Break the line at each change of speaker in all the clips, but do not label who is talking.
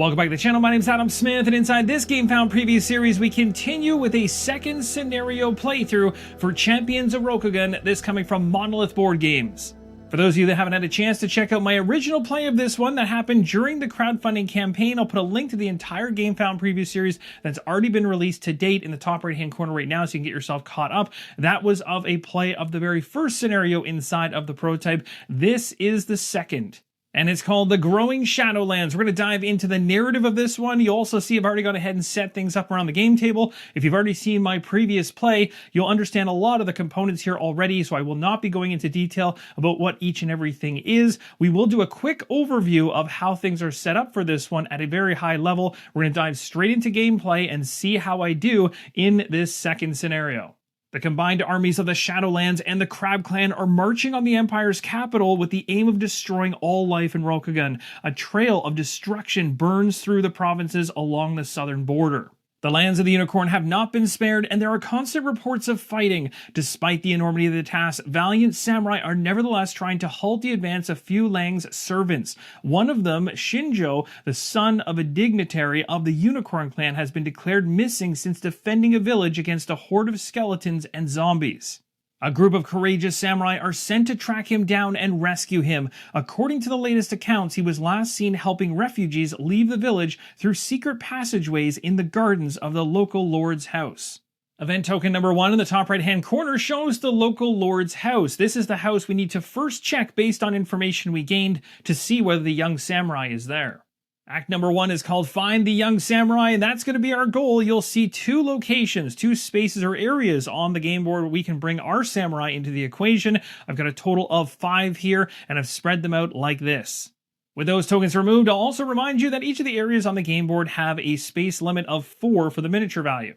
Welcome back to the channel. My name is Adam Smith, and inside this GameFound preview series, we continue with a second scenario playthrough for Champions of Rokugan, this coming from Monolith Board Games. For those of you that haven't had a chance to check out my original play of this one that happened during the crowdfunding campaign, I'll put a link to the entire GameFound preview series that's already been released to date in the top right-hand corner right now so you can get yourself caught up. That was of a play of the very first scenario inside of the prototype. This is the second, and it's called The Growing Shadowlands. We're going to dive into the narrative of this one. You'll also see I've already gone ahead and set things up around the game table. If you've already seen my previous play, you'll understand a lot of the components here already, so I will not be going into detail about what each and everything is. We will do a quick overview of how things are set up for this one at a very high level. We're going to dive straight into gameplay and see how I do in this second scenario. The combined armies of the Shadowlands and the Crab Clan are marching on the Empire's capital with the aim of destroying all life in Rokugan. A trail of destruction burns through the provinces along the southern border. The lands of the Unicorn have not been spared, and there are constant reports of fighting. Despite the enormity of the task, valiant samurai are nevertheless trying to halt the advance of Fu Lang's servants. One of them, Shinjo, the son of a dignitary of the Unicorn clan, has been declared missing since defending a village against a horde of skeletons and zombies. A group of courageous samurai are sent to track him down and rescue him. According to the latest accounts, he was last seen helping refugees leave the village through secret passageways in the gardens of the local lord's house. Event token number 1 in the top right-hand corner shows the local lord's house. This is the house we need to first check based on information we gained to see whether the young samurai is there. Act number 1 is called Find the Young Samurai, and that's going to be our goal. You'll see 2 locations, 2 spaces or areas on the game board where we can bring our samurai into the equation. I've got a total of 5 here, and I've spread them out like this. With those tokens removed, I'll also remind you that each of the areas on the game board have a space limit of 4 for the miniature value.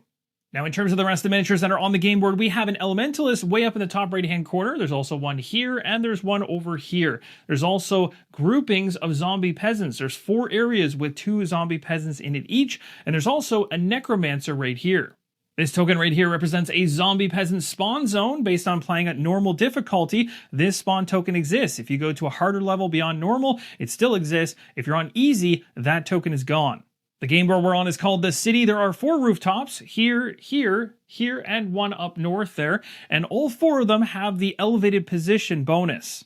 Now, in terms of the rest of the miniatures that are on the game board, we have an Elementalist way up in the top right-hand corner. There's also one here, and there's one over here. There's also groupings of zombie peasants. There's 4 areas with 2 zombie peasants in it each, and there's also a Necromancer right here. This token right here represents a zombie peasant spawn zone based on playing at normal difficulty. This spawn token exists. If you go to a harder level beyond normal, it still exists. If you're on easy, that token is gone. The game board we're on is called The City. There are 4 rooftops, here, here, here, and one up north there, and all 4 of them have the elevated position bonus.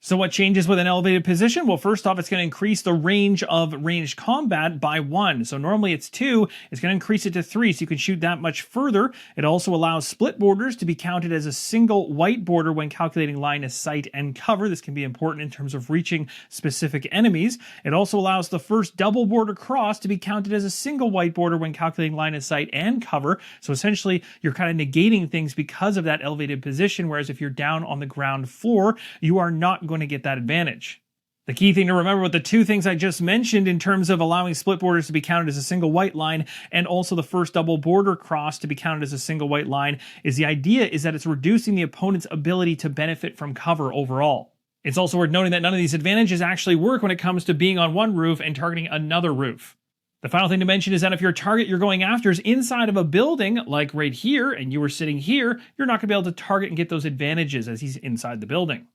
So what changes with an elevated position? Well, first off, it's going to increase the range of ranged combat by 1. So normally it's 2, it's going to increase it to 3, so you can shoot that much further. It also allows split borders to be counted as a single white border when calculating line of sight and cover. This can be important in terms of reaching specific enemies. It also allows the first double border cross to be counted as a single white border when calculating line of sight and cover. So essentially, you're kind of negating things because of that elevated position, whereas if you're down on the ground floor, you are not going to get that advantage. The key thing to remember with the 2 things I just mentioned in terms of allowing split borders to be counted as a single white line and also the first double border cross to be counted as a single white line is the idea is that it's reducing the opponent's ability to benefit from cover overall. It's also worth noting that none of these advantages actually work when it comes to being on one roof and targeting another roof. The final thing to mention is that if your target you're going after is inside of a building, like right here, and you were sitting here, you're not going to be able to target and get those advantages as he's inside the building.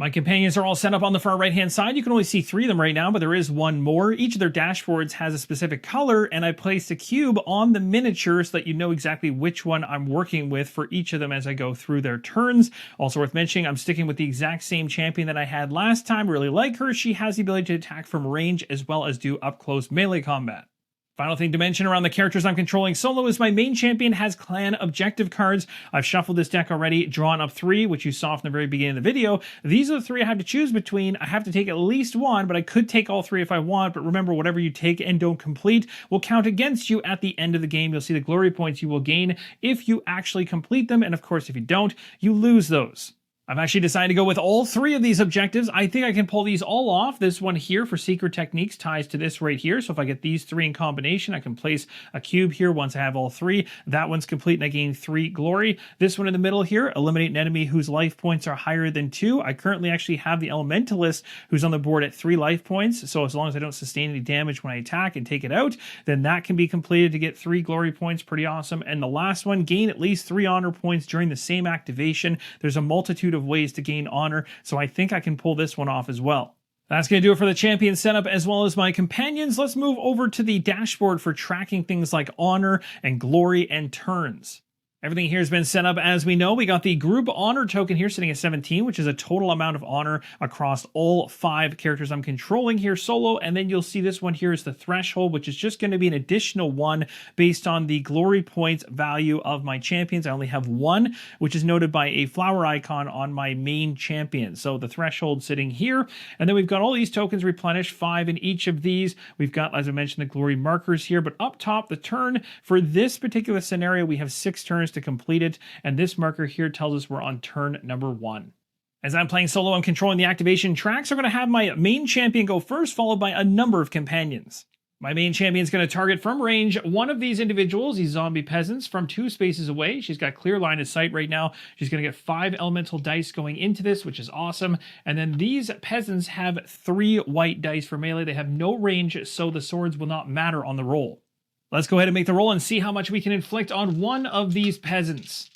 My companions are all set up on the far right-hand side. You can only see 3 of them right now, but there is one more. Each of their dashboards has a specific color, and I placed a cube on the miniature so that you know exactly which one I'm working with for each of them as I go through their turns. Also worth mentioning, I'm sticking with the exact same champion that I had last time. Really like her. She has the ability to attack from range as well as do up-close melee combat. Final thing to mention around the characters I'm controlling solo is my main champion has clan objective cards. I've shuffled this deck already, drawn up 3, which you saw from the very beginning of the video. These are the 3 I have to choose between. I have to take at least one, but I could take all 3 if I want. But remember, whatever you take and don't complete will count against you at the end of the game. You'll see the glory points you will gain if you actually complete them. And of course, if you don't, you lose those. I've actually decided to go with all 3 of these objectives. I think I can pull these all off. This one here for Secret Techniques ties to this right here. So if I get these 3 in combination, I can place a cube here once I have all 3. That one's complete and I gain 3 glory. This one in the middle here, eliminate an enemy whose life points are higher than 2. I currently actually have the Elementalist who's on the board at 3 life points. So as long as I don't sustain any damage when I attack and take it out, then that can be completed to get 3 glory points. Pretty awesome. And the last one, gain at least 3 honor points during the same activation. There's a multitude of ways to gain honor, so I think I can pull this one off as well. That's going to do it for the champion setup as well as my companions. Let's move over to the dashboard for tracking things like honor and glory and turns. Everything here has been set up as we know. We got the group honor token here sitting at 17, which is a total amount of honor across all 5 characters I'm controlling here solo. And then you'll see this one here is the threshold, which is just going to be an additional 1 based on the glory points value of my champions. I only have 1, which is noted by a flower icon on my main champion. So the threshold sitting here. And then we've got all these tokens replenished, 5 in each of these. We've got, as I mentioned, the glory markers here. But up top, the turn for this particular scenario, we have 6 turns to complete it, and this marker here tells us we're on turn number 1. As I'm playing solo, I'm controlling the activation tracks. I'm going to have my main champion go first, followed by a number of companions. My main champion is going to target from range one of these individuals, these zombie peasants, from 2 spaces away. She's got clear line of sight right now. She's going to get 5 elemental dice going into this, which is awesome. And then these peasants have 3 white dice for melee. They have no range, so the swords will not matter on the roll. Let's go ahead and make the roll and see how much we can inflict on one of these peasants.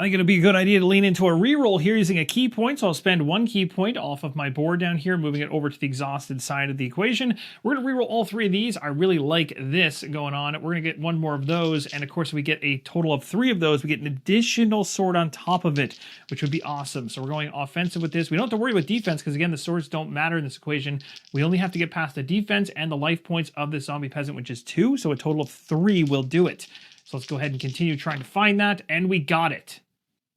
I think it'll be a good idea to lean into a reroll here using a key point. So I'll spend 1 key point off of my board down here, moving it over to the exhausted side of the equation. We're going to reroll all 3 of these. I really like this going on. We're going to get 1 more of those. And of course, we get a total of 3 of those. We get an additional sword on top of it, which would be awesome. So we're going offensive with this. We don't have to worry about defense because, again, the swords don't matter in this equation. We only have to get past the defense and the life points of the zombie peasant, which is 2. So a total of 3 will do it. So let's go ahead and continue trying to find that. And we got it.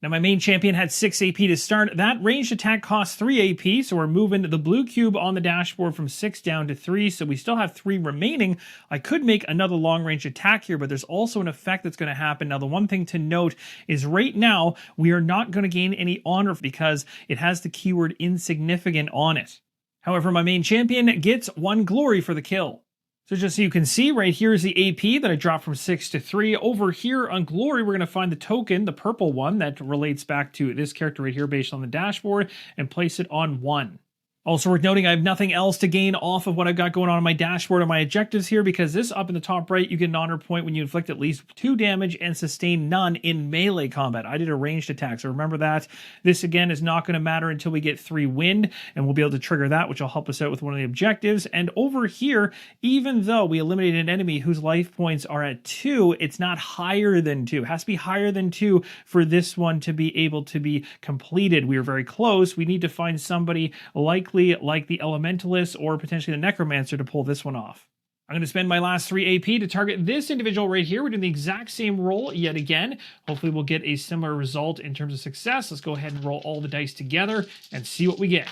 Now, my main champion had 6 AP to start. That ranged attack costs 3 AP, so we're moving the blue cube on the dashboard from 6 down to 3, so we still have 3 remaining. I could make another long-range attack here, but there's also an effect that's going to happen. Now, the one thing to note is right now, we are not going to gain any honor because it has the keyword insignificant on it. However, my main champion gets 1 glory for the kill. So just so you can see, right here is the AP that I dropped from 6 to 3. Over here on Glory, we're going to find the token, the purple one, that relates back to this character right here based on the dashboard, and place it on 1. Also worth noting, I have nothing else to gain off of what I've got going on my dashboard or my objectives here, because this up in the top right, you get an honor point when you inflict at least 2 damage and sustain none in melee combat. I did a ranged attack, so remember that. This, again, is not going to matter until we get 3 wind, and we'll be able to trigger that, which will help us out with one of the objectives. And over here, even though we eliminated an enemy whose life points are at 2, it's not higher than 2. It has to be higher than 2 for this one to be able to be completed. We are very close. We need to find somebody likely like the Elementalist or potentially the Necromancer to pull this one off. I'm going to spend my last 3 AP to target this individual right here. We're doing the exact same roll yet again. Hopefully we'll get a similar result in terms of success. Let's go ahead and roll all the dice together and see what we get.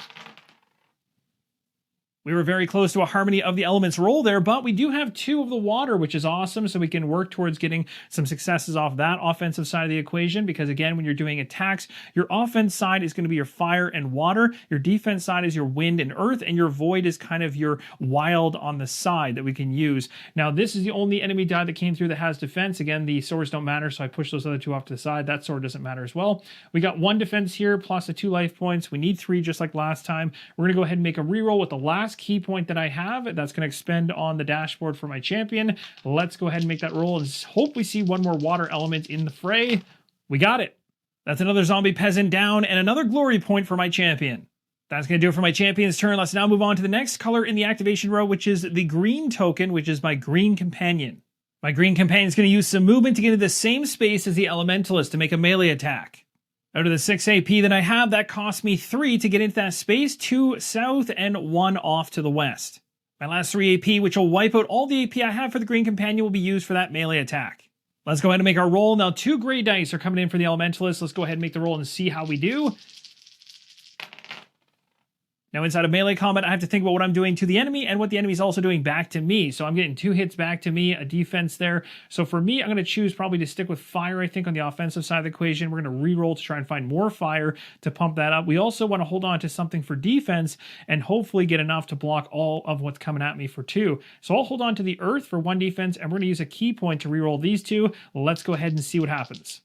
We were very close to a Harmony of the Elements roll there, but we do have 2 of the water, which is awesome, so we can work towards getting some successes off that offensive side of the equation, because again, when you're doing attacks, your offense side is going to be your fire and water, your defense side is your wind and earth, and your void is kind of your wild on the side that we can use. Now, this is the only enemy die that came through that has defense. Again, the swords don't matter, so I push those other 2 off to the side. That sword doesn't matter as well. We got 1 defense here, plus the 2 life points. We need 3 just like last time. We're going to go ahead and make a reroll with the last key point that I have. That's going to expend on the dashboard for my champion. Let's go ahead and make that roll and hope we see 1 more water element in the fray. We got it. That's another zombie peasant down and another glory point for my champion. That's going to do it for my champion's turn. Let's now move on to the next color in the activation row, which is the green token, which is my green companion. My green companion is going to use some movement to get into the same space as the Elementalist to make a melee attack. Out of the 6 AP that I have, that cost me 3 to get into that space, 2 south and 1 off to the west. My last 3 AP, which will wipe out all the AP I have for the green companion, will be used for that melee attack. Let's go ahead and make our roll. Now 2 gray dice are coming in for the Elementalist. Let's go ahead and make the roll and see how we do. Now, inside of melee combat, I have to think about what I'm doing to the enemy and what the enemy is also doing back to me. So I'm getting 2 hits back to me, a defense there. So for me, I'm going to choose probably to stick with fire, I think, on the offensive side of the equation. We're going to reroll to try and find more fire to pump that up. We also want to hold on to something for defense and hopefully get enough to block all of what's coming at me for 2. So I'll hold on to the earth for 1 defense, and we're going to use a key point to reroll these 2. Let's go ahead and see what happens.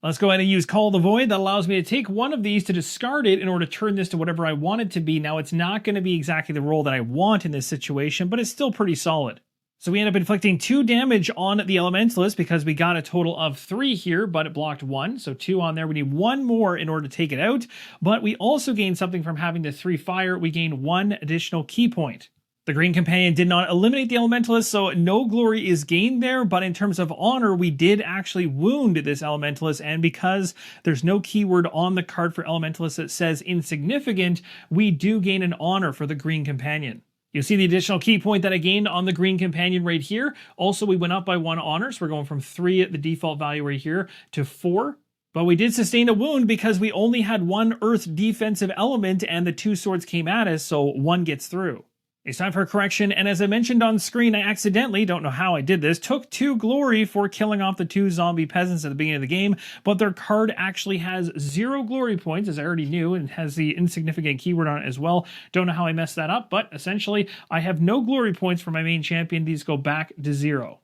Let's go ahead and use Call the Void. That allows me to take 1 of these to discard it in order to turn this to whatever I want it to be. Now, it's not going to be exactly the roll that I want in this situation, but it's still pretty solid. So we end up inflicting 2 damage on the Elementalist because we got a total of 3 here, but it blocked 1. So 2 on there. We need 1 more in order to take it out. But we also gained something from having the 3 fire. We gained 1 additional key point. The Green Companion did not eliminate the Elementalist, so no glory is gained there, but in terms of honor, we did actually wound this Elementalist, and because there's no keyword on the card for Elementalist that says insignificant, we do gain an honor for the Green Companion. You'll see the additional key point that I gained on the Green Companion right here. Also, we went up by 1 honor, so we're going from 3 at the default value right here to 4. But we did sustain a wound because we only had 1 Earth defensive element and the 2 swords came at us, so 1 gets through. It's time for a correction, and as I mentioned on screen, I accidentally, don't know how I did this, took 2 glory for killing off the 2 zombie peasants at the beginning of the game, but their card actually has 0 glory points, as I already knew, and has the insignificant keyword on it as well. Don't know how I messed that up, but essentially, I have no glory points for my main champion. These go back to 0.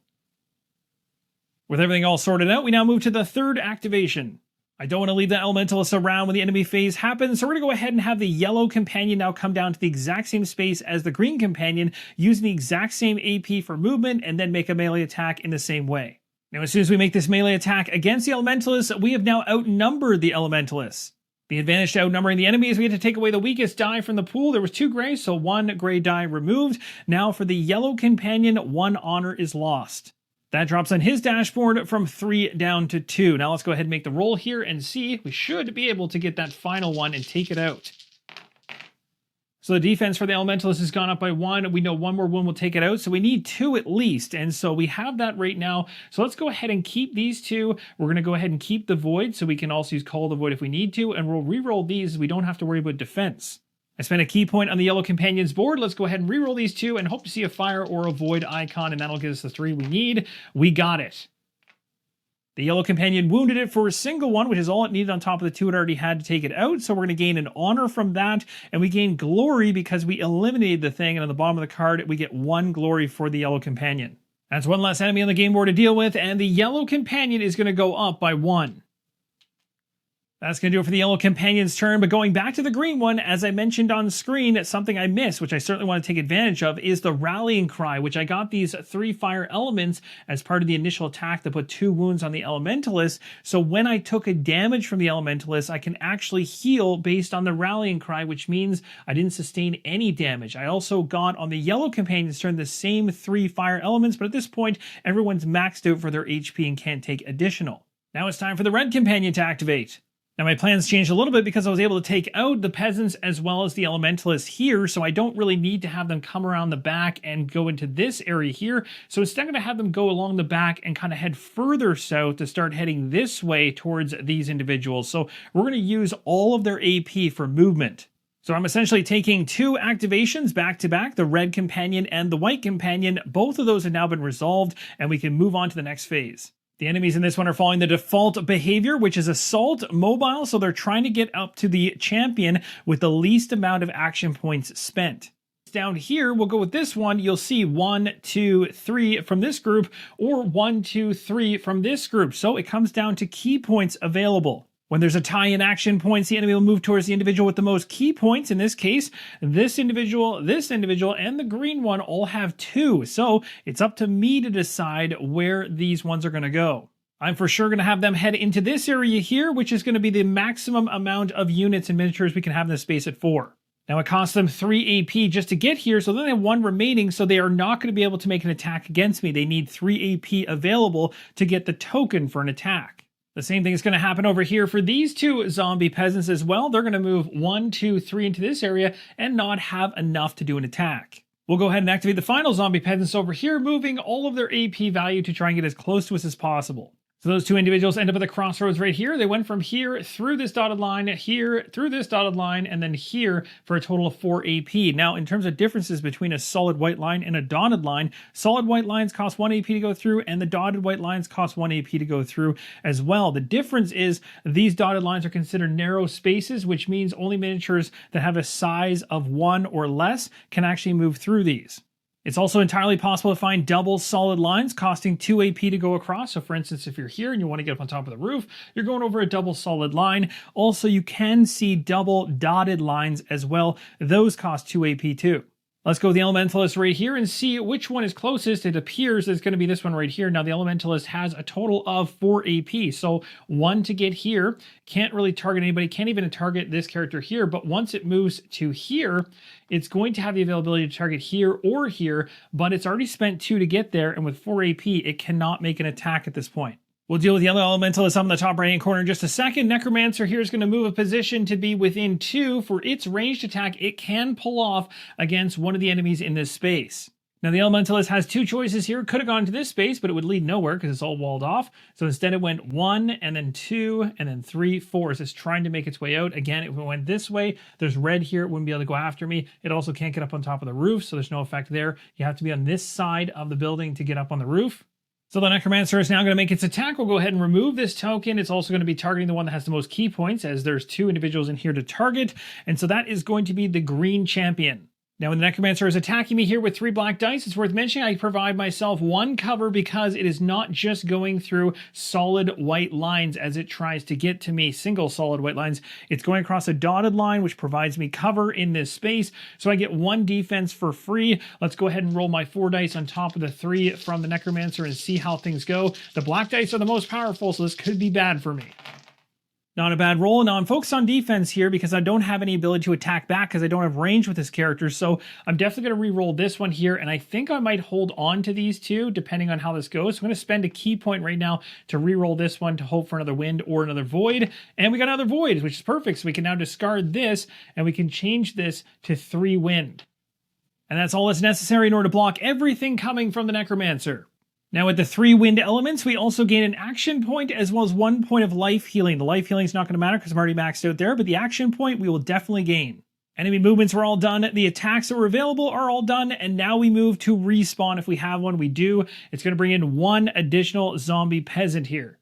With everything all sorted out, we now move to the 3rd activation. I don't want to leave the Elementalist around when the enemy phase happens, so we're going to go ahead and have the Yellow Companion now come down to the exact same space as the Green Companion, using the exact same AP for movement, and then make a melee attack in the same way. Now, as soon as we make this melee attack against the Elementalist, we have now outnumbered the Elementalist. The advantage to outnumbering the enemy is we had to take away the weakest die from the pool. There was 2 gray, so 1 gray die removed. Now, for the Yellow Companion, 1 honor is lost. That drops on his dashboard from 3 down to 2. Now let's go ahead and make the roll here and see. We should be able to get that final one and take it out. So the defense for the Elementalist has gone up by 1. We know 1 more wound will take it out, so we need 2 at least. And so we have that right now. So let's go ahead and keep these 2. We're going to go ahead and keep the Void, so we can also use Call the Void if we need to. And we'll re-roll these so we don't have to worry about defense. I spent a key point on the Yellow Companion's board. Let's go ahead and reroll these 2 and hope to see a fire or a void icon, and that'll give us the 3 we need. We got it. The Yellow Companion wounded it for a single one, which is all it needed on top of the 2 it already had to take it out. So we're going to gain an honor from that, and we gain glory because we eliminated the thing, and on the bottom of the card, we get 1 glory for the Yellow Companion. That's 1 less enemy on the game board to deal with, and the Yellow Companion is going to go up by 1. That's going to do it for the Yellow Companion's turn, but going back to the green one, as I mentioned on screen, something I missed, which I certainly want to take advantage of, is the Rallying Cry, which I got these 3 fire elements as part of the initial attack that put 2 wounds on the Elementalist, so when I took a damage from the Elementalist, I can actually heal based on the Rallying Cry, which means I didn't sustain any damage. I also got on the Yellow Companion's turn the same 3 fire elements, but at this point, everyone's maxed out for their HP and can't take additional. Now it's time for the Red Companion to activate. Now my plans changed a little bit because I was able to take out the peasants as well as the Elementalists here, so I don't really need to have them come around the back and go into this area here. So instead I'm going to have them go along the back and kind of head further south to start heading this way towards these individuals. So we're going to use all of their AP for movement. So I'm essentially taking 2 activations back to back, the Red Companion and the White Companion. Both of those have now been resolved, and we can move on to the next phase. The enemies in this one are following the default behavior, which is Assault Mobile, so they're trying to get up to the champion with the least amount of action points spent. Down here, we'll go with this one. You'll see 1, 2, 3 from this group, or 1, 2, 3 from this group. So it comes down to key points available. When there's a tie in action points, the enemy will move towards the individual with the most key points. In this case, this individual, and the green one all have 2. So it's up to me to decide where these ones are going to go. I'm for sure going to have them head into this area here, which is going to be the maximum amount of units and miniatures we can have in this space at 4. Now it costs them 3 AP just to get here, so then they have 1 remaining, so they are not going to be able to make an attack against me. They need 3 AP available to get the token for an attack. The same thing is going to happen over here for these 2 zombie peasants as well. They're going to move 1, 2, 3 into this area and not have enough to do an attack. We'll go ahead and activate the final zombie peasants over here, moving all of their AP value to try and get as close to us as possible. So those 2 individuals end up at the crossroads right here. They went from here through this dotted line, here through this dotted line, and then here for a total of 4 AP. Now, in terms of differences between a solid white line and a dotted line, solid white lines cost 1 AP to go through, and the dotted white lines cost 1 AP to go through as well. The difference is these dotted lines are considered narrow spaces, which means only miniatures that have a size of 1 or less can actually move through these. It's also entirely possible to find double solid lines costing 2 AP to go across. So for instance, if you're here and you want to get up on top of the roof, you're going over a double solid line. Also, you can see double dotted lines as well. Those cost 2 AP too. Let's go with the Elementalist right here and see which one is closest. It appears it's going to be this one right here. Now, the Elementalist has a total of 4 AP, so 1 to get here. Can't really target anybody, can't even target this character here, but once it moves to here, it's going to have the availability to target here or here, but it's already spent 2 to get there, and with 4 AP, it cannot make an attack at this point. We'll deal with the other Elementalist up in the top right-hand corner in just a second. Necromancer here is going to move a position to be within 2. For its ranged attack, it can pull off against one of the enemies in this space. Now, the Elementalist has 2 choices here. Could have gone to this space, but it would lead nowhere because it's all walled off. So instead it went 1, and then 2, and then 3, 4. So it's trying to make its way out. Again, if it went this way, there's red here. It wouldn't be able to go after me. It also can't get up on top of the roof, so there's no effect there. You have to be on this side of the building to get up on the roof. So the Necromancer is now going to make its attack. We'll go ahead and remove this token. It's also going to be targeting the one that has the most key points, as there's 2 individuals in here to target. And so that is going to be the green champion. Now, when the Necromancer is attacking me here with 3 black dice, it's worth mentioning I provide myself 1 cover because it is not just going through solid white lines as it tries to get to me, single solid white lines. It's going across a dotted line, which provides me cover in this space. So I get 1 defense for free. Let's go ahead and roll my 4 dice on top of the 3 from the Necromancer and see how things go. The black dice are the most powerful, so this could be bad for me. Not a bad roll. Now I'm focused on defense here because I don't have any ability to attack back because I don't have range with this character. So I'm definitely going to re-roll this one here. And I think I might hold on to these 2 depending on how this goes. So I'm going to spend a key point right now to re-roll this one to hope for another wind or another void. And we got another void, which is perfect. So we can now discard this and we can change this to 3 wind. And that's all that's necessary in order to block everything coming from the Necromancer. Now with the 3 wind elements, we also gain an action point as well as 1 point of life healing. The life healing is not going to matter because I'm already maxed out there, but the action point we will definitely gain. Enemy movements were all done, the attacks that were available are all done, and now we move to respawn if we have one. We do. It's going to bring in 1 additional zombie peasant here.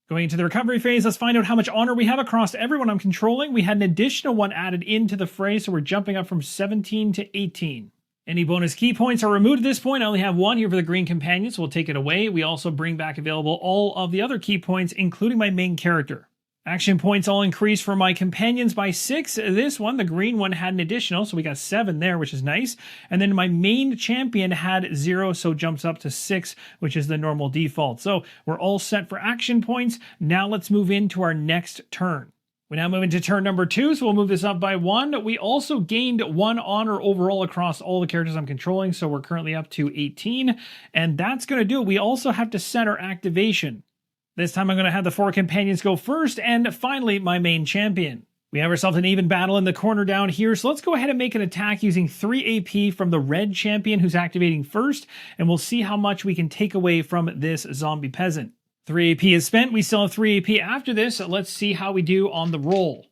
Going into the recovery phase, let's find out how much honor we have across everyone I'm controlling. We had an additional one added into the fray, so we're jumping up from 17 to 18. Any bonus key points are removed at this point. I only have 1 here for the green companion, so we'll take it away. We also bring back available all of the other key points, including my main character. Action points all increased for my companions by 6. This one, the green one, had an additional, so we got 7 there, which is nice. And then my main champion had 0, so jumps up to 6, which is the normal default. So we're all set for action points. Now let's move into our next turn. We now move into turn number 2, so we'll move this up by 1. We also gained 1 honor overall across all the characters I'm controlling, so we're currently up to 18. And that's going to do it. We also have to set our activation. This time I'm going to have the 4 companions go first, and finally my main champion. We have ourselves an even battle in the corner down here, so let's go ahead and make an attack using 3 AP from the red champion who's activating first, and we'll see how much we can take away from this zombie peasant. 3 AP is spent. We still have 3 AP after this. So let's see how we do on the roll.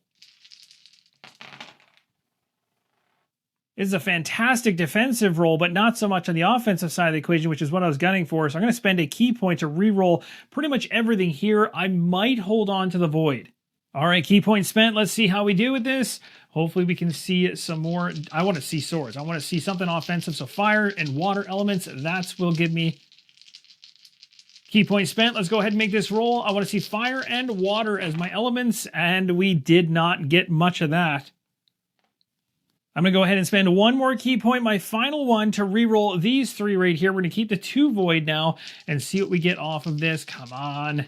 This is a fantastic defensive roll, but not so much on the offensive side of the equation, which is what I was gunning for. So I'm going to spend a key point to re-roll pretty much everything here. I might hold on to the void. All right, key point spent. Let's see how we do with this. Hopefully we can see some more. I want to see swords. I want to see something offensive. So fire and water elements, that's will give me key point spent. Let's go ahead and make this roll. I want to see fire and water as my elements, and we did not get much of that. I'm going to go ahead and spend 1 more key point, my final one, to re-roll these 3 right here. We're going to keep the 2 void now and see what we get off of this. Come on.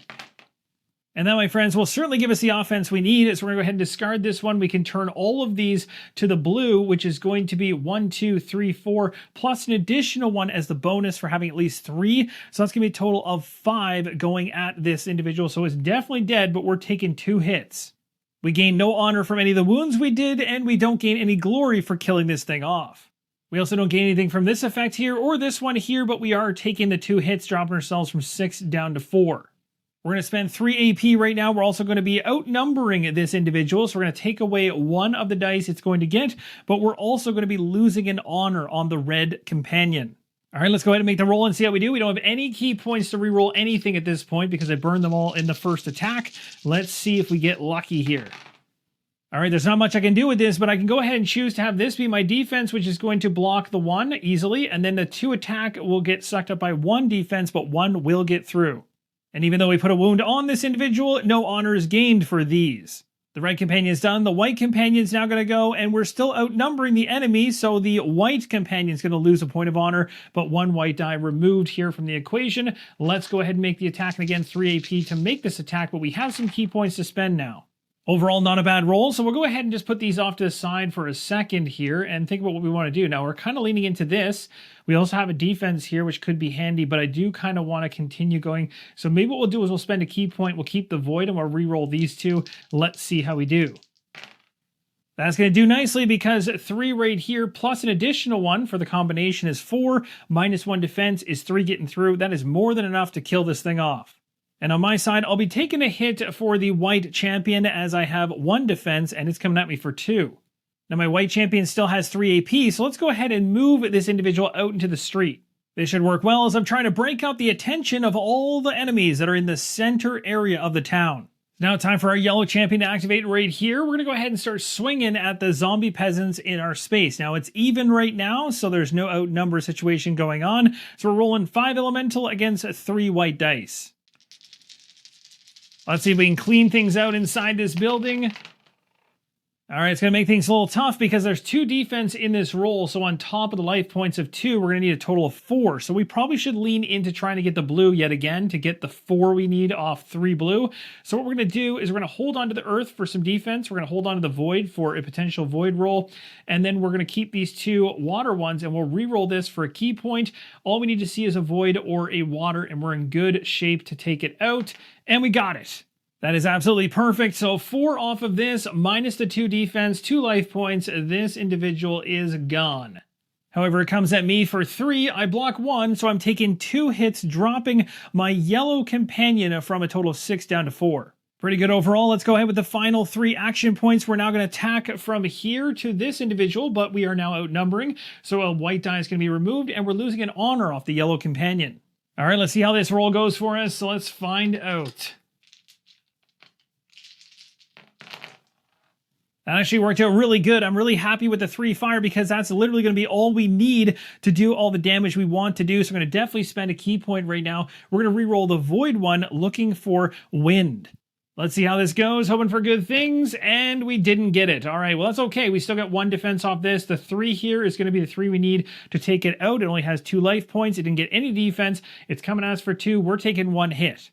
And that, my friends, will certainly give us the offense we need. So we're going to go ahead and discard this one. We can turn all of these to the blue, which is going to be 1, 2, 3, 4, plus an additional one as the bonus for having at least 3. So that's going to be a total of 5 going at this individual. So it's definitely dead, but we're taking 2 hits. We gain no honor from any of the wounds we did, and we don't gain any glory for killing this thing off. We also don't gain anything from this effect here or this one here, but we are taking the 2 hits, dropping ourselves from 6 down to 4. We're going to spend 3 AP right now. We're also going to be outnumbering this individual, so we're going to take away 1 of the dice it's going to get, but we're also going to be losing an honor on the red companion. All right, let's go ahead and make the roll and see how we do. We don't have any key points to re-roll anything at this point because I burned them all in the first attack. Let's see if we get lucky here. All right, there's not much I can do with this, but I can go ahead and choose to have this be my defense, which is going to block the 1 easily, and then the 2 attack will get sucked up by 1 defense, but 1 will get through. And even though we put a wound on this individual, no honor is gained for these. The red companion is done. The white companion is now going to go, and we're still outnumbering the enemy, so the white companion is going to lose a point of honor, but one white die removed here from the equation. Let's go ahead and make the attack, and again, 3 AP to make this attack, but we have some key points to spend now. Overall, not a bad roll, so we'll go ahead and just put these off to the side for a second here and think about what we want to do. Now, we're kind of leaning into this. We also have a defense here, which could be handy, but I do kind of want to continue going. So maybe what we'll do is we'll spend a key point, we'll keep the void, and we'll re-roll these two. Let's see how we do. That's going to do nicely because 3 right here plus an additional 1 for the combination is 4, minus 1 defense is 3 getting through. That is more than enough to kill this thing off. And on my side, I'll be taking a hit for the white champion as I have 1 defense and it's coming at me for 2. Now my white champion still has 3 AP, so let's go ahead and move this individual out into the street. This should work well as I'm trying to break out the attention of all the enemies that are in the center area of the town. Now time for our yellow champion to activate right here. We're going to go ahead and start swinging at the zombie peasants in our space. Now it's even right now, so there's no outnumber situation going on. So we're rolling 5 elemental against 3 white dice. Let's see if we can clean things out inside this building. All right, it's going to make things a little tough because there's 2 defense in this roll. So on top of the life points of 2, we're going to need a total of 4. So we probably should lean into trying to get the blue yet again to get the 4 we need off 3 blue. So what we're going to do is we're going to hold on to the earth for some defense. We're going to hold on to the void for a potential void roll. And then we're going to keep these 2 water ones and we'll re-roll this for a key point. All we need to see is a void or a water and we're in good shape to take it out. And we got it. That is absolutely perfect. So 4 off of this, minus the 2 defense, 2 life points. This individual is gone. However, it comes at me for 3. I block 1, so I'm taking 2 hits, dropping my yellow companion from a total of 6 down to 4. Pretty good overall. Let's go ahead with the final 3 action points. We're now going to attack from here to this individual, but we are now outnumbering. So a white die is going to be removed, and we're losing an honor off the yellow companion. All right, let's see how this roll goes for us. So let's find out. That actually worked out really good. I'm really happy with the 3 fire because that's literally going to be all we need to do all the damage we want to do. So we're going to definitely spend a key point right now. We're going to re-roll the void one looking for wind. Let's see how this goes. Hoping for good things, and we didn't get it. All right, well, that's okay. We still got 1 defense off this. The 3 here is going to be the 3 we need to take it out. It only has 2 life points. It didn't get any defense. It's coming at us for 2. We're taking 1 hit.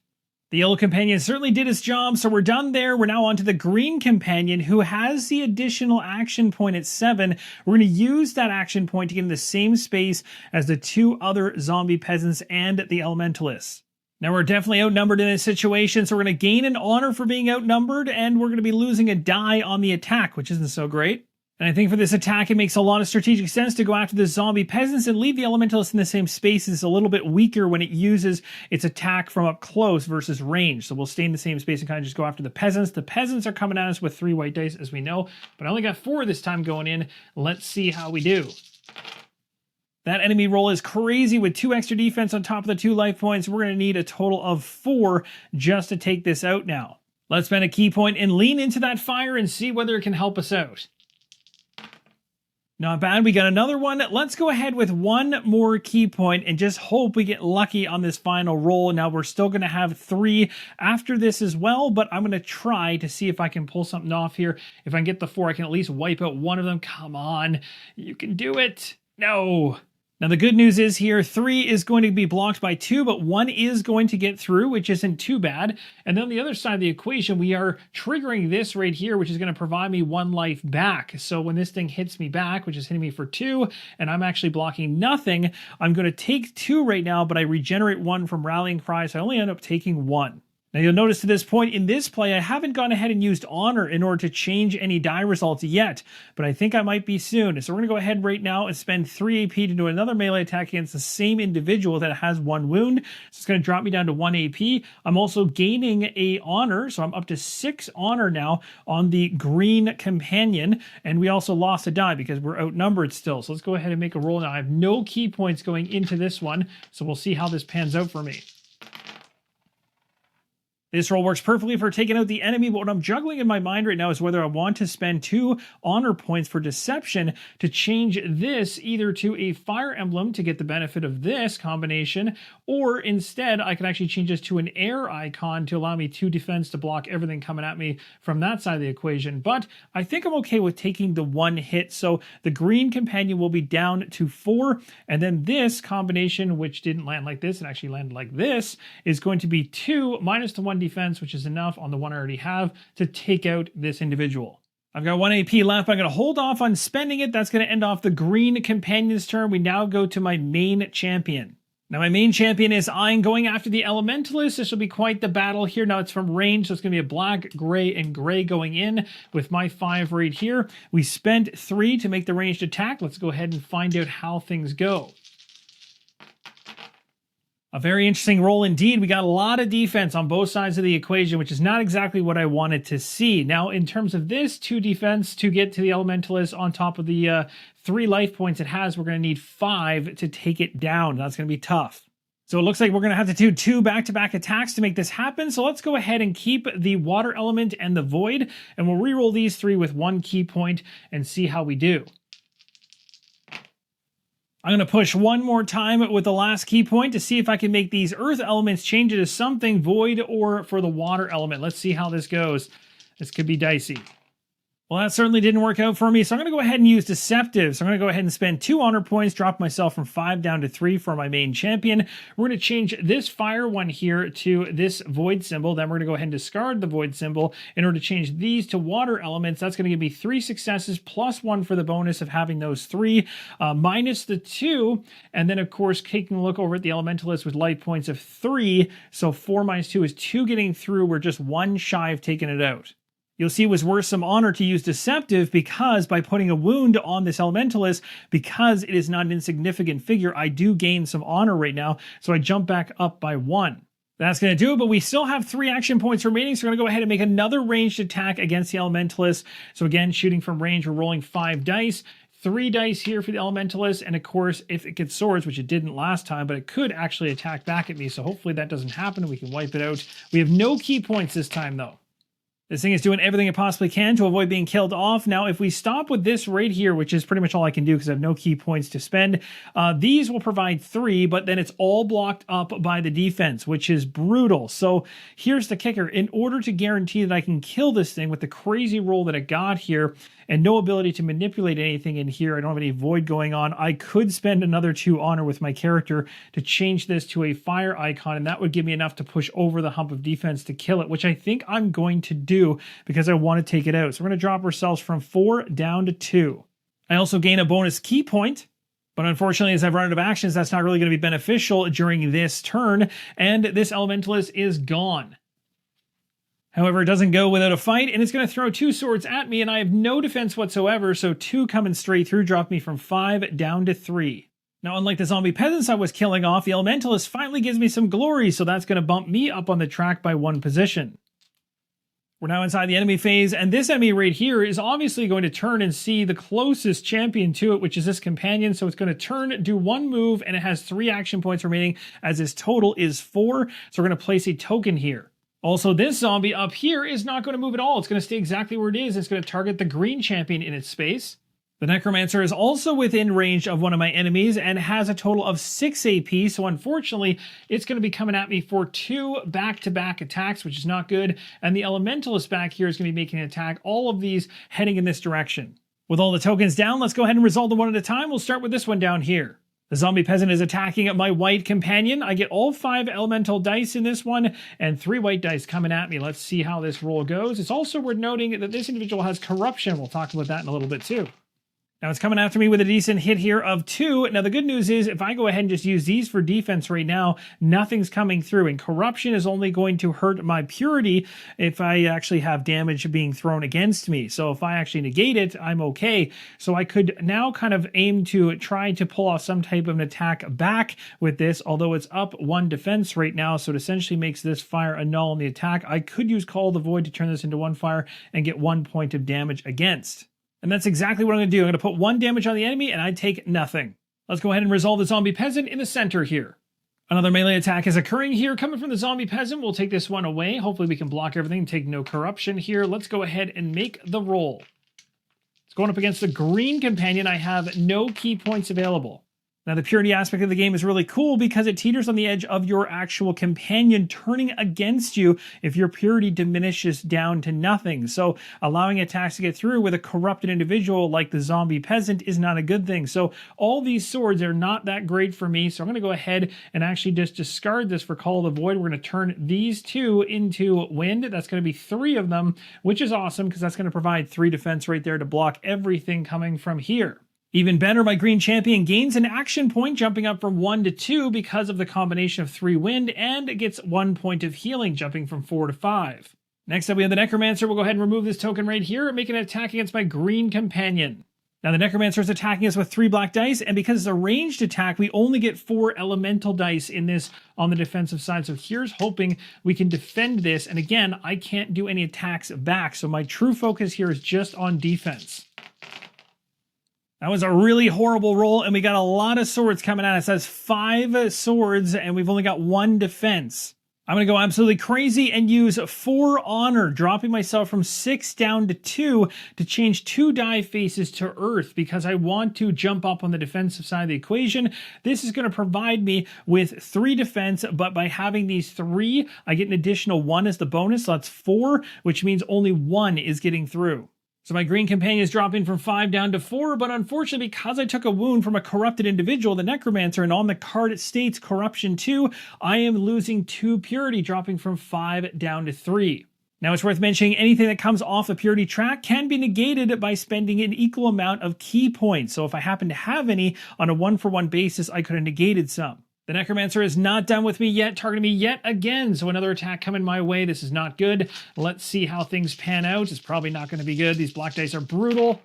The yellow companion certainly did its job, so we're done there. We're now on to the green companion, who has the additional action point at 7. We're going to use that action point to get in the same space as the 2 other zombie peasants and the elementalists. Now, we're definitely outnumbered in this situation, so we're going to gain an honor for being outnumbered, and we're going to be losing a die on the attack, which isn't so great. And I think for this attack, it makes a lot of strategic sense to go after the zombie peasants and leave the elementalists in the same space. It's a little bit weaker when it uses its attack from up close versus range. So we'll stay in the same space and kind of just go after the peasants. The peasants are coming at us with 3 white dice, as we know, but I only got 4 this time going in. Let's see how we do. That enemy roll is crazy with 2 extra defense on top of the 2 life points. We're going to need a total of 4 just to take this out now. Let's spend a key point and lean into that fire and see whether it can help us out. Not bad. We got another one. Let's go ahead with 1 more key point and just hope we get lucky on this final roll. Now, we're still going to have 3 after this as well, but I'm going to try to see if I can pull something off here. If I can get the 4, I can at least wipe out 1 of them. Come on. You can do it. No. Now, the good news is here, 3 is going to be blocked by 2, but 1 is going to get through, which isn't too bad. And then on the other side of the equation, we are triggering this right here, which is going to provide me 1 life back. So when this thing hits me back, which is hitting me for 2, and I'm actually blocking nothing, I'm going to take 2 right now, but I regenerate 1 from Rallying Cry, so I only end up taking 1. Now, you'll notice to this point in this play, I haven't gone ahead and used Honor in order to change any die results yet, but I think I might be soon. So we're going to go ahead right now and spend 3 AP to do another melee attack against the same individual that has 1 wound. So it's going to drop me down to 1 AP. I'm also gaining a Honor, so I'm up to 6 Honor now on the green companion, and we also lost a die because we're outnumbered still. So let's go ahead and make a roll now. I have no key points going into this one, so we'll see how this pans out for me. This roll works perfectly for taking out the enemy, but what I'm juggling in my mind right now is whether I want to spend 2 honor points for deception to change this either to a fire emblem to get the benefit of this combination, or instead I can actually change this to an air icon to allow me 2 defense to block everything coming at me from that side of the equation. But I think I'm okay with taking the 1 hit. So the green companion will be down to 4, and then this combination, which didn't land like this, it actually landed like this, is going to be 2 minus the 1 defense, which is enough on the 1 I already have to take out this individual. I've got 1 AP left, but I'm going to hold off on spending it. That's going to end off the green companion's turn. We now go to my main champion. Now my main champion is I'm going after the Elementalist. This will be quite the battle here. Now it's from range, so it's going to be a black, gray, and gray going in with my 5 right here. We spent 3 to make the ranged attack. Let's go ahead and find out how things go. A very interesting roll indeed. We got a lot of defense on both sides of the equation, which is not exactly what I wanted to see. Now, in terms of this 2 defense to get to the Elementalist on top of the 3 life points it has, we're going to need 5 to take it down. That's going to be tough. So it looks like we're going to have to do 2 back-to-back attacks to make this happen. So let's go ahead and keep the water element and the void, and we'll reroll these 3 with 1 key point and see how we do. I'm going to push 1 more time with the last key point to see if I can make these earth elements change into something void or for the water element. Let's see how this goes. This could be dicey. Well, that certainly didn't work out for me, so I'm going to go ahead and use Deceptive. So I'm going to go ahead and spend 2 honor points, drop myself from 5 down to 3 for my main champion. We're going to change this fire one here to this void symbol. Then we're going to go ahead and discard the void symbol in order to change these to water elements. That's going to give me 3 successes plus 1 for the bonus of having those 3, minus the 2. And then, of course, taking a look over at the Elementalist with life points of 3. So 4 minus 2 is 2 getting through. We're just 1 shy of taking it out. You'll see it was worth some honor to use Deceptive because by putting a wound on this Elementalist, because it is not an insignificant figure, I do gain some honor right now, so I jump back up by 1. That's going to do it, but we still have 3 action points remaining, so we're going to go ahead and make another ranged attack against the Elementalist. So again, shooting from range, we're rolling 5 dice. 3 dice here for the Elementalist, and of course, if it gets swords, which it didn't last time, but it could actually attack back at me, so hopefully that doesn't happen, we can wipe it out. We have no key points this time, though. This thing is doing everything it possibly can to avoid being killed off. Now, if we stop with this right here, which is pretty much all I can do because I have no key points to spend, these will provide 3, but then it's all blocked up by the defense, which is brutal. So here's the kicker. In order to guarantee that I can kill this thing with the crazy roll that it got here and no ability to manipulate anything in here, I don't have any void going on, I could spend another 2 honor with my character to change this to a fire icon, and that would give me enough to push over the hump of defense to kill it, which I think I'm going to do because I want to take it out. So we're going to drop ourselves from 4 down to 2. I also gain a bonus key point, but unfortunately, as I've run out of actions, that's not really going to be beneficial during this turn, and this Elementalist is gone. However, it doesn't go without a fight, and it's going to throw 2 swords at me, and I have no defense whatsoever, so 2 coming straight through drop me from 5 down to 3. Now, unlike the zombie peasants I was killing off, the Elementalist finally gives me some glory, so that's going to bump me up on the track by 1 position. We're now inside the enemy phase, and this enemy right here is obviously going to turn and see the closest champion to it, which is this companion. So it's going to turn, do 1 move, and it has 3 action points remaining, as its total is 4. So we're going to place a token here. Also, this zombie up here is not going to move at all. It's going to stay exactly where it is. It's going to target the green champion in its space. The Necromancer is also within range of one of my enemies and has a total of 6 AP, so unfortunately, it's going to be coming at me for 2 back-to-back attacks, which is not good, and the Elementalist back here is going to be making an attack, all of these heading in this direction. With all the tokens down, let's go ahead and resolve them one at a time. We'll start with this one down here. The zombie peasant is attacking at my white companion. I get all 5 elemental dice in this one and 3 white dice coming at me. Let's see how this roll goes. It's also worth noting that this individual has corruption. We'll talk about that in a little bit too. Now it's coming after me with a decent hit here of 2. Now the good news is if I go ahead and just use these for defense right now, nothing's coming through. And corruption is only going to hurt my purity if I actually have damage being thrown against me. So if I actually negate it, I'm okay. So I could now kind of aim to try to pull off some type of an attack back with this, although it's up 1 defense right now. So it essentially makes this fire a null in the attack. I could use Call of the Void to turn this into 1 fire and get 1 point of damage against. And that's exactly what I'm going to do. I'm going to put 1 damage on the enemy, and I take nothing. Let's go ahead and resolve the zombie peasant in the center here. Another melee attack is occurring here, coming from the zombie peasant. We'll take this one away. Hopefully we can block everything and take no corruption here. Let's go ahead and make the roll. It's going up against the green companion. I have no key points available. Now, the purity aspect of the game is really cool because it teeters on the edge of your actual companion turning against you if your purity diminishes down to nothing. So allowing attacks to get through with a corrupted individual like the zombie peasant is not a good thing. So all these swords are not that great for me. So I'm going to go ahead and actually just discard this for Call of the Void. We're going to turn these two into wind. That's going to be 3 of them, which is awesome because that's going to provide 3 defense right there to block everything coming from here. Even better, my green champion gains an action point, jumping up from 1 to 2 because of the combination of 3 wind, and it gets 1 point of healing, jumping from 4 to 5. Next up, we have the Necromancer. We'll go ahead and remove this token right here and make an attack against my green companion. Now, the Necromancer is attacking us with 3 black dice, and because it's a ranged attack, we only get 4 elemental dice in this on the defensive side. So here's hoping we can defend this, and again, I can't do any attacks back, so my true focus here is just on defense. That was a really horrible roll, and we got a lot of swords coming at us. That's 5 swords, and we've only got 1 defense. I'm going to go absolutely crazy and use 4 honor, dropping myself from 6 down to 2 to change 2 die faces to earth because I want to jump up on the defensive side of the equation. This is going to provide me with 3 defense, but by having these 3, I get an additional 1 as the bonus, so that's 4, which means only 1 is getting through. So my green companion is dropping from 5 down to 4, but unfortunately, because I took a wound from a corrupted individual, the Necromancer, and on the card it states Corruption 2, I am losing 2 purity, dropping from 5 down to 3. Now, it's worth mentioning anything that comes off a purity track can be negated by spending an equal amount of key points. So if I happen to have any on a 1-for-1 basis, I could have negated some. The Necromancer is not done with me yet, targeting me yet again. So another attack coming my way. This is not good. Let's see how things pan out. It's probably not going to be good. These black dice are brutal.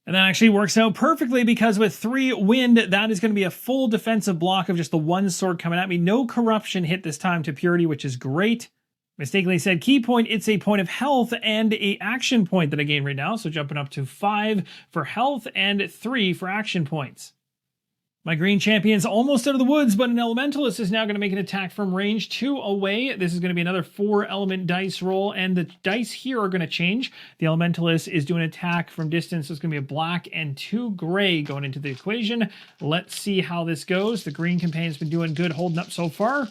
And that actually works out perfectly because with 3 wind, that is going to be a full defensive block of just the 1 sword coming at me. No corruption hit this time to purity, which is great. Mistakenly said key point. It's a point of health and a action point that I gain right now. So jumping up to 5 for health and 3 for action points. My green champion's almost out of the woods, but an Elementalist is now going to make an attack from range 2 away. This is going to be another 4-element dice roll, and the dice here are going to change. The Elementalist is doing an attack from distance, so it's going to be a black and 2 gray going into the equation. Let's see how this goes. The green companion's been doing good, holding up so far.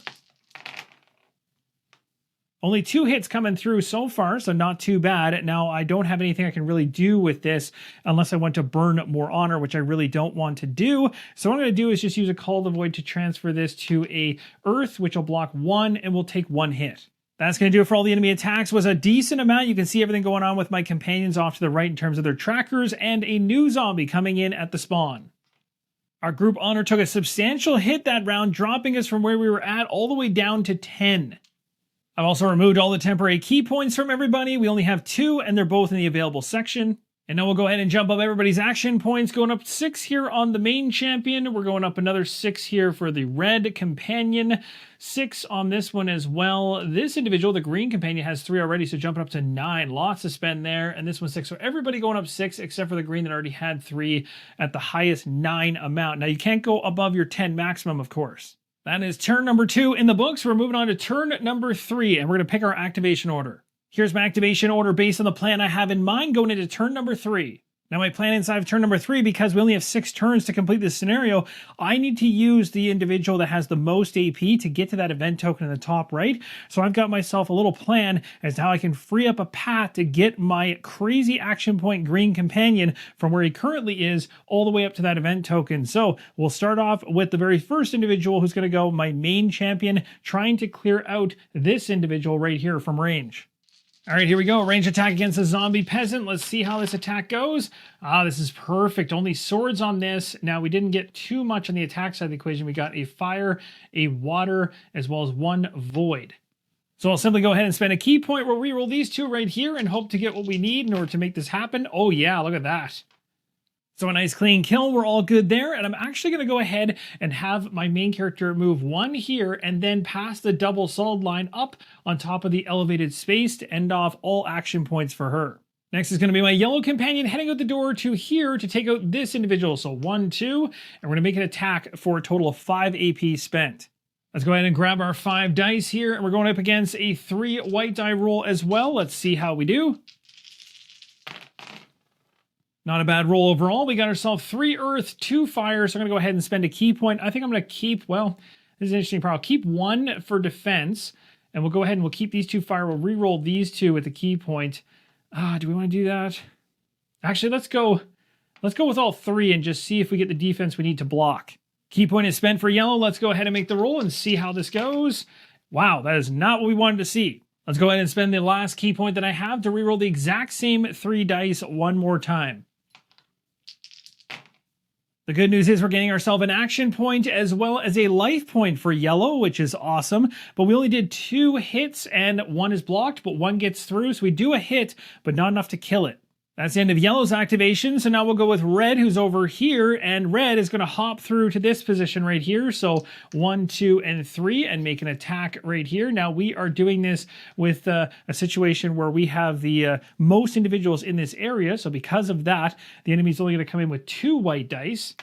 Only 2 hits coming through so far, so not too bad. Now, I don't have anything I can really do with this unless I want to burn more honor, which I really don't want to do. So what I'm going to do is just use a Call of the Void to transfer this to a Earth, which will block 1 and will take 1 hit. That's going to do it for all the enemy attacks. Was a decent amount. You can see everything going on with my companions off to the right in terms of their trackers, and a new zombie coming in at the spawn. Our group honor took a substantial hit that round, dropping us from where we were at all the way down to 10. I've also removed all the temporary key points from everybody. We only have 2, and they're both in the available section. And now we'll go ahead and jump up everybody's action points, going up 6 here on the main champion. We're going up another 6 here for the red companion. 6 on this one as well. This individual, the green companion, has 3 already, so jumping up to 9. Lots to spend there. And this one's 6. So everybody going up 6, except for the green that already had 3 at the highest 9 amount. Now, you can't go above your 10 maximum, of course. That is turn number 2 in the books. We're moving on to turn number 3, and we're going to pick our activation order. Here's my activation order based on the plan I have in mind going into turn number 3. Now, my plan inside of turn number 3, because we only have 6 turns to complete this scenario, I need to use the individual that has the most AP to get to that event token in the top right. So I've got myself a little plan as to how I can free up a path to get my crazy action point green companion from where he currently is all the way up to that event token. So we'll start off with the very first individual who's going to go my main champion, trying to clear out this individual right here from range. All right, here we go. Range attack against a zombie peasant. Let's see how this attack goes. This is perfect. Only swords on this. Now, we didn't get too much on the attack side of the equation. We got a fire, a water, as well as 1 void. So I'll simply go ahead and spend a key point. We'll reroll these 2 right here and hope to get what we need in order to make this happen. Oh, yeah, look at that. So a nice clean kill, we're all good there, and I'm actually going to go ahead and have my main character move 1 here and then pass the double solid line up on top of the elevated space to end off all action points for her. Next is going to be my yellow companion heading out the door to here to take out this individual. So 1, 2, and we're going to make an attack for a total of 5 AP spent. Let's go ahead and grab our 5 dice here, and we're going up against a 3 white die roll as well. Let's see how we do. Not a bad roll overall. We got ourselves 3 earth, 2 fire, so I'm going to go ahead and spend a key point. I think I'm going to keep, well, this is an interesting part. I'll keep 1 for defense, and we'll go ahead and we'll keep these 2 fire. We'll re-roll these 2 with the key point. Do we want to do that? Actually, let's go with all 3 and just see if we get the defense we need to block. Key point is spent for yellow. Let's go ahead and make the roll and see how this goes. Wow, that is not what we wanted to see. Let's go ahead and spend the last key point that I have to re-roll the exact same 3 dice one more time. The good news is we're getting ourselves an action point as well as a life point for yellow, which is awesome. But we only did 2 hits and 1 is blocked, but 1 gets through. So we do a hit, but not enough to kill it. That's the end of yellow's activation. So now we'll go with red, who's over here, and red is going to hop through to this position right here. So 1, 2, and 3, and make an attack right here. Now we are doing this with a situation where we have the most individuals in this area. So because of that, the enemy's only going to come in with 2 white dice.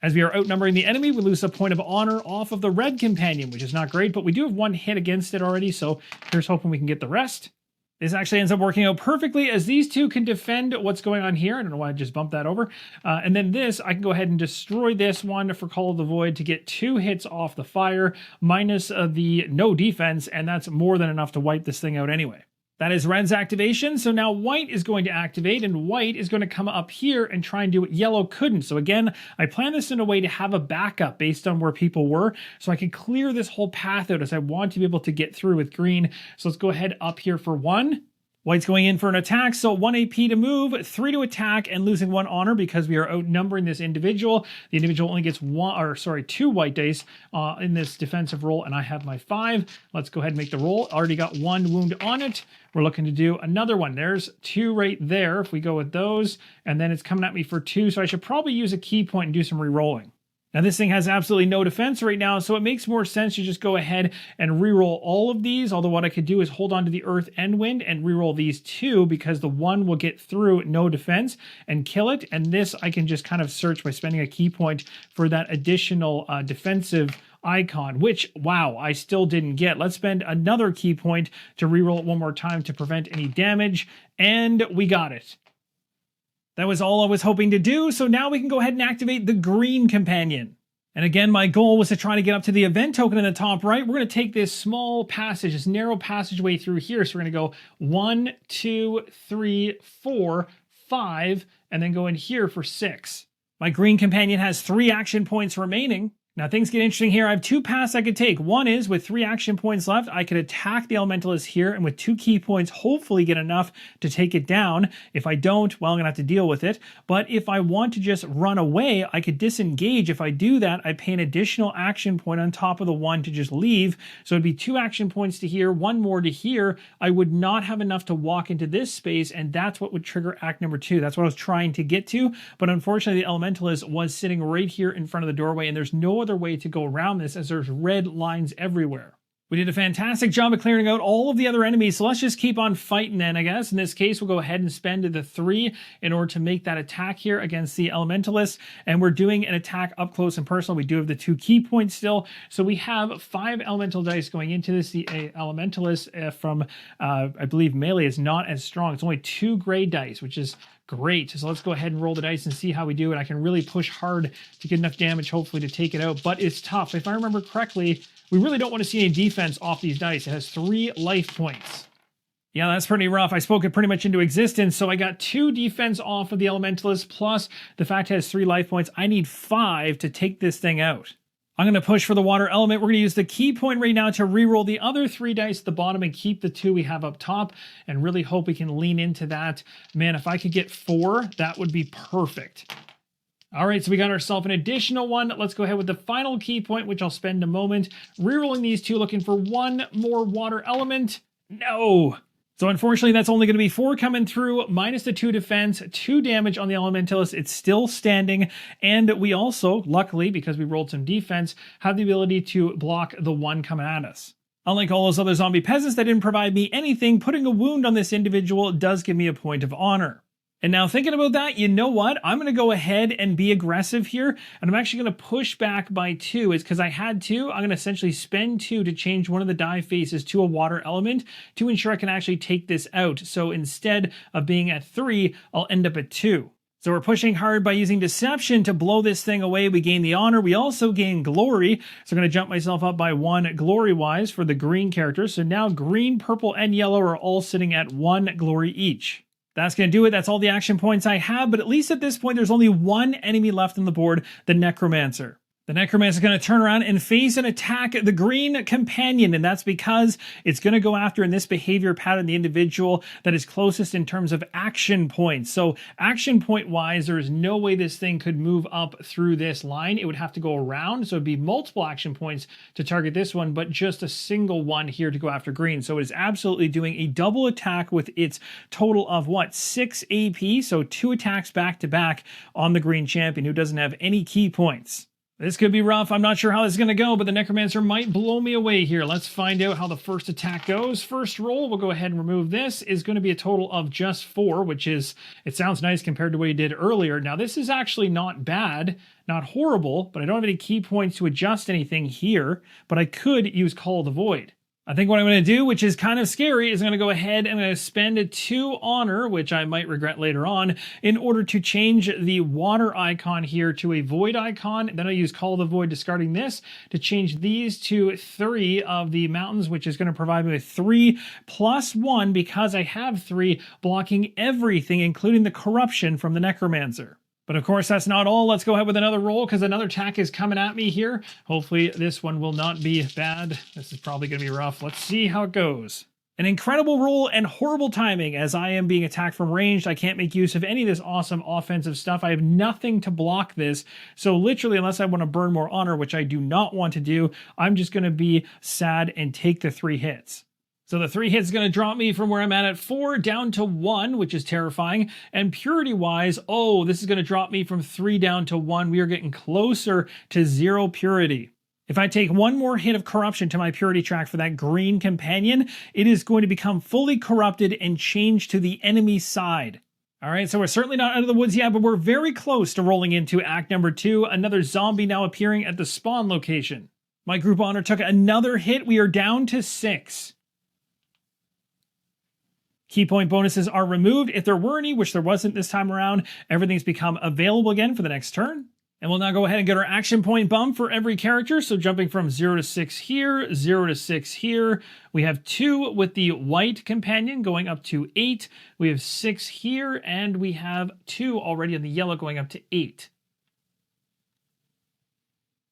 As we are outnumbering the enemy, we lose a point of honor off of the red companion, which is not great, but we do have 1 hit against it already. So here's hoping we can get the rest. This actually ends up working out perfectly as these 2 can defend what's going on here. I don't know why I just bumped that over. And then this, I can go ahead and destroy this one for Call of the Void to get 2 hits off the fire, minus the no defense, and that's more than enough to wipe this thing out anyway. That is red's activation, so now white is going to activate, and white is going to come up here and try and do what yellow couldn't. So again, I planned this in a way to have a backup based on where people were, so I could clear this whole path out as I want to be able to get through with green. So let's go ahead up here for 1. White's going in for an attack, so 1 AP to move, 3 to attack, and losing 1 honor because we are outnumbering this individual. The individual only gets 2 white dice in this defensive roll, and I have my 5. Let's go ahead and make the roll. Already got 1 wound on it. We're looking to do another one. There's 2 right there if we go with those, and then it's coming at me for 2, so I should probably use a key point and do some re-rolling. Now this thing has absolutely no defense right now, so it makes more sense to just go ahead and re-roll all of these, although what I could do is hold on to the earth and wind and re-roll these 2 because the 1 will get through no defense and kill it, and this I can just kind of search by spending a key point for that additional defensive icon, which, wow, I still didn't get. Let's spend another key point to re-roll it one more time to prevent any damage, and we got it. That was all I was hoping to do, so now we can go ahead and activate the green companion. And again, my goal was to try to get up to the event token in the top right. We're going to take this small passage, this narrow passageway through here. So we're going to go 1, 2, 3, 4, 5, and then go in here for 6. My green companion has 3 action points remaining. Now things get interesting here. I have 2 paths I could take. One is with 3 action points left, I could attack the Elementalist here and with 2 key points hopefully get enough to take it down. If I don't, well, I'm gonna have to deal with it. But if I want to just run away, I could disengage. If I do that, I pay an additional action point on top of the 1 to just leave. So it'd be 2 action points to here, 1 more to here. I would not have enough to walk into this space, and that's what would trigger act number 2. That's what I was trying to get to. But unfortunately, the Elementalist was sitting right here in front of the doorway, and there's no other way to go around this as there's red lines everywhere. We did a fantastic job of clearing out all of the other enemies, so let's just keep on fighting then, I guess. In this case, we'll go ahead and spend the 3 in order to make that attack here against the Elementalist, and we're doing an attack up close and personal. We do have the 2 key points still, so we have 5 elemental dice going into this. The Elementalist from, I believe, melee is not as strong. It's only 2 gray dice, which is great. So let's go ahead and roll the dice and see how we do it. I can really push hard to get enough damage, hopefully, to take it out, but it's tough. If I remember correctly, we really don't want to see any defense off these dice. It has 3 life points. Yeah, that's pretty rough. I spoke it pretty much into existence, so I got 2 defense off of the Elementalist, plus the fact it has 3 life points. I need 5 to take this thing out. I'm going to push for the water element. We're going to use the key point right now to re-roll the other 3 dice at the bottom and keep the 2 we have up top, and really hope we can lean into that. Man, if I could get 4, that would be perfect. All right, so we got ourselves an additional 1. Let's go ahead with the final key point, which I'll spend a moment. Rerolling these 2, looking for 1 more water element. No. So unfortunately, that's only going to be 4 coming through, minus the 2 defense, 2 damage on the Elementalist. It's still standing. And we also, luckily, because we rolled some defense, have the ability to block the 1 coming at us. Unlike all those other zombie peasants that didn't provide me anything, putting a wound on this individual does give me a point of honor. And now thinking about that, you know what? I'm going to go ahead and be aggressive here. And I'm actually going to push back by 2. It's because I had 2. I'm going to essentially spend 2 to change one of the die faces to a water element to ensure I can actually take this out. So instead of being at 3, I'll end up at 2. So we're pushing hard by using Deception to blow this thing away. We gain the honor. We also gain glory. So I'm going to jump myself up by 1 glory-wise for the green characters. So now green, purple, and yellow are all sitting at 1 glory each. That's going to do it. That's all the action points I have, but at least at this point, there's only one enemy left on the board, the Necromancer. The Necromancer is going to turn around and face and attack the Green Companion, and that's because it's going to go after, in this behavior pattern, the individual that is closest in terms of action points. So action point-wise, there is no way this thing could move up through this line. It would have to go around, so it would be multiple action points to target this one, but just a single one here to go after green. So it is absolutely doing a double attack with its total of, 6 AP, so 2 attacks back-to-back on the Green Champion, who doesn't have any key points. This could be rough. I'm not sure how this is going to go, but the Necromancer might blow me away here. Let's find out how the first attack goes. First roll, we'll go ahead and remove this, is going to be a total of just 4, which is, it sounds nice compared to what he did earlier. Now, this is actually not bad, not horrible, but I don't have any key points to adjust anything here, but I could use Call of the Void. I think what I'm going to do, which is kind of scary, is I'm going to go ahead and I'm going to spend 2 honor, which I might regret later on, in order to change the water icon here to a void icon. Then I'll use Call the Void, discarding this, to change these to 3 of the mountains, which is going to provide me with 3 plus 1, because I have 3, blocking everything, including the corruption from the Necromancer. But of course, that's not all. Let's go ahead with another roll, because another attack is coming at me here. Hopefully this one will not be bad. This is probably going to be rough. Let's see how it goes. An incredible roll and horrible timing, as I am being attacked from ranged. I can't make use of any of this awesome offensive stuff. I have nothing to block this. So literally, unless I want to burn more honor, which I do not want to do, I'm just going to be sad and take the 3 hits. So the 3 hits is going to drop me from where I'm at 4 down to 1, which is terrifying. And purity-wise, oh, this is going to drop me from 3 down to 1. We are getting closer to 0 purity. If I take one more hit of corruption to my purity track for that Green Companion, it is going to become fully corrupted and change to the enemy side. All right, so we're certainly not out of the woods yet, but we're very close to rolling into act number 2. Another zombie now appearing at the spawn location. My group honor took another hit. We are down to 6. Key point bonuses are removed. If there were any, which there wasn't this time around, everything's become available again for the next turn. And we'll now go ahead and get our action point bump for every character. So jumping from 0 to 6 here, 0 to 6 here. We have 2 with the white companion going up to 8. We have 6 here, and we have 2 already on the yellow going up to 8.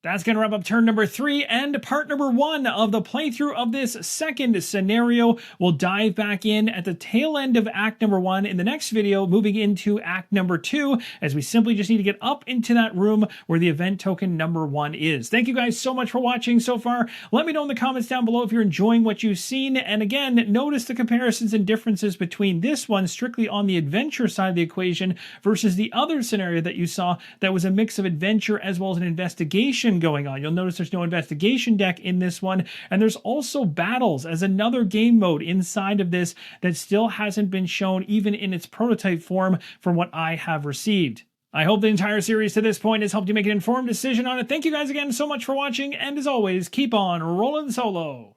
That's going to wrap up turn number 3 and part number 1 of the playthrough of this second scenario. We'll dive back in at the tail end of act number 1 in the next video, moving into act number 2, as we simply just need to get up into that room where the event token number 1 is. Thank you guys so much for watching so far. Let me know in the comments down below if you're enjoying what you've seen. And again, notice the comparisons and differences between this one strictly on the adventure side of the equation versus the other scenario that you saw that was a mix of adventure as well as an investigation going on. You'll notice there's no investigation deck in this one, and there's also battles as another game mode inside of this that still hasn't been shown even in its prototype form from what I have received. I hope the entire series to this point has helped you make an informed decision on it. Thank you guys again so much for watching, and as always, keep on rolling solo.